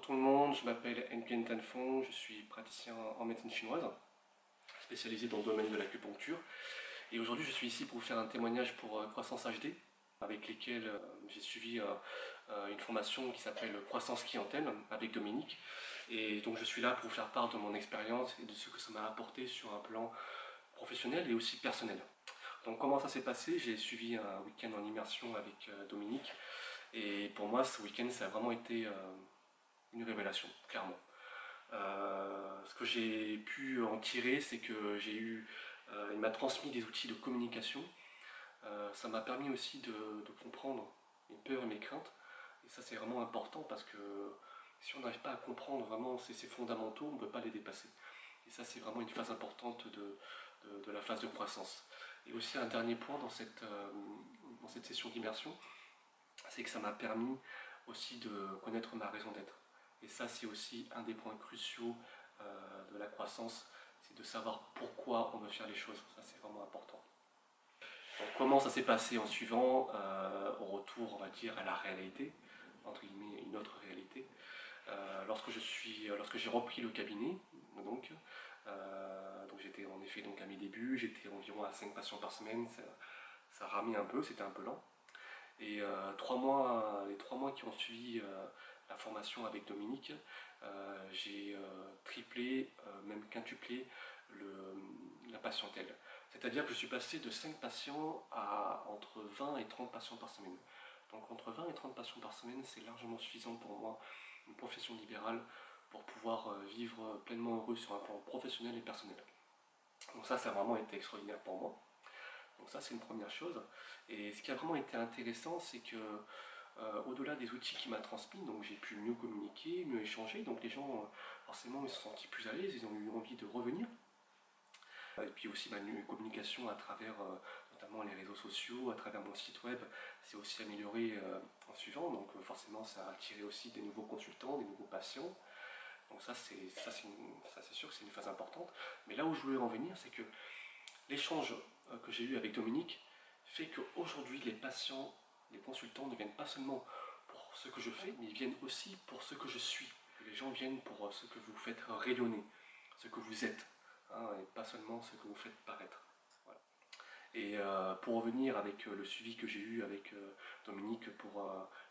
tout le monde, je m'appelle Nguyen Thanh Phong, je suis praticien en médecine chinoise, spécialisé dans le domaine de l'acupuncture. Et aujourd'hui, je suis ici pour vous faire un témoignage pour Croissance HD, avec lesquels j'ai suivi une formation qui s'appelle Croissance Clientèle avec Dominique. Et donc je suis là pour vous faire part de mon expérience et de ce que ça m'a apporté sur un plan professionnel et aussi personnel. Donc comment ça s'est passé? J'ai suivi un week-end en immersion avec Dominique. Et pour moi, ce week-end, ça a vraiment été une révélation, clairement. Ce que j'ai pu en tirer, c'est que il m'a transmis des outils de communication. Ça m'a permis aussi de comprendre mes peurs et mes craintes. Et ça, c'est vraiment important parce que si on n'arrive pas à comprendre vraiment ces fondamentaux, on ne peut pas les dépasser. Et ça, c'est vraiment une phase importante de la phase de croissance. Et aussi un dernier point dans cette session d'immersion, c'est que ça m'a permis aussi de connaître ma raison d'être. Et ça, c'est aussi un des points cruciaux de la croissance, c'est de savoir pourquoi on veut faire les choses. Ça, c'est vraiment important. Donc, comment ça s'est passé en suivant, au retour, on va dire, à la réalité, entre guillemets, une autre réalité. Lorsque j'ai repris le cabinet, donc j'étais en effet donc à mes débuts, j'étais environ à 5 patients par semaine, ça ramait un peu, c'était un peu lent. Et les 3 mois qui ont suivi la formation avec Dominique, j'ai triplé, même quintuplé la patientèle. C'est-à-dire que je suis passé de 5 patients à entre 20 et 30 patients par semaine. Donc entre 20 et 30 patients par semaine, c'est largement suffisant pour moi, une profession libérale, pour pouvoir vivre pleinement heureux sur un plan professionnel et personnel. Donc ça a vraiment été extraordinaire pour moi. Donc ça, c'est une première chose. Et ce qui a vraiment été intéressant, c'est que au-delà des outils qu'il m'a transmis, donc j'ai pu mieux communiquer, mieux échanger. Donc les gens, forcément, ils se sont sentis plus à l'aise, ils ont eu envie de revenir. Et puis aussi ma communication à travers notamment les réseaux sociaux, à travers mon site web, s'est aussi améliorée en suivant. Donc forcément, ça a attiré aussi des nouveaux consultants, des nouveaux patients. Donc ça, c'est sûr que c'est une phase importante. Mais là où je voulais en venir, c'est que l'échange que j'ai eu avec Dominique fait qu'aujourd'hui, les patients, les consultants ne viennent pas seulement pour ce que je fais, mais ils viennent aussi pour ce que je suis. Les gens viennent pour ce que vous faites rayonner, ce que vous êtes, hein, et pas seulement ce que vous faites paraître. Voilà. Et pour revenir avec le suivi que j'ai eu avec Dominique pour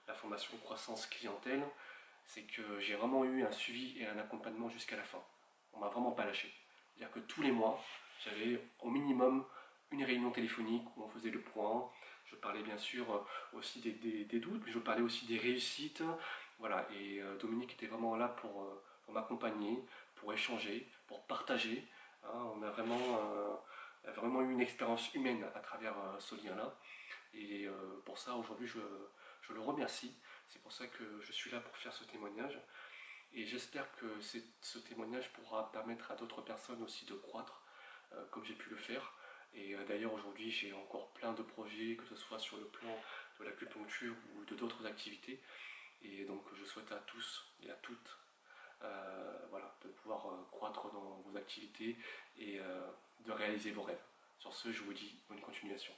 la formation croissance clientèle, c'est que j'ai vraiment eu un suivi et un accompagnement jusqu'à la fin. On m'a vraiment pas lâché. C'est-à-dire que tous les mois, j'avais au minimum une réunion téléphonique où on faisait le point. Je parlais bien sûr aussi des doutes, mais je parlais aussi des réussites. Voilà, et Dominique était vraiment là pour m'accompagner, pour échanger, pour partager. Hein, on a vraiment eu une expérience humaine à travers ce lien-là. Et pour ça, aujourd'hui, je le remercie. C'est pour ça que je suis là pour faire ce témoignage. Et j'espère que ce témoignage pourra permettre à d'autres personnes aussi de croître, comme j'ai pu le faire. Et d'ailleurs, aujourd'hui, j'ai encore plein de projets, que ce soit sur le plan de l'acupuncture ou de d'autres activités. Et donc, je souhaite à tous et à toutes voilà, de pouvoir croître dans vos activités et de réaliser vos rêves. Sur ce, je vous dis bonne continuation.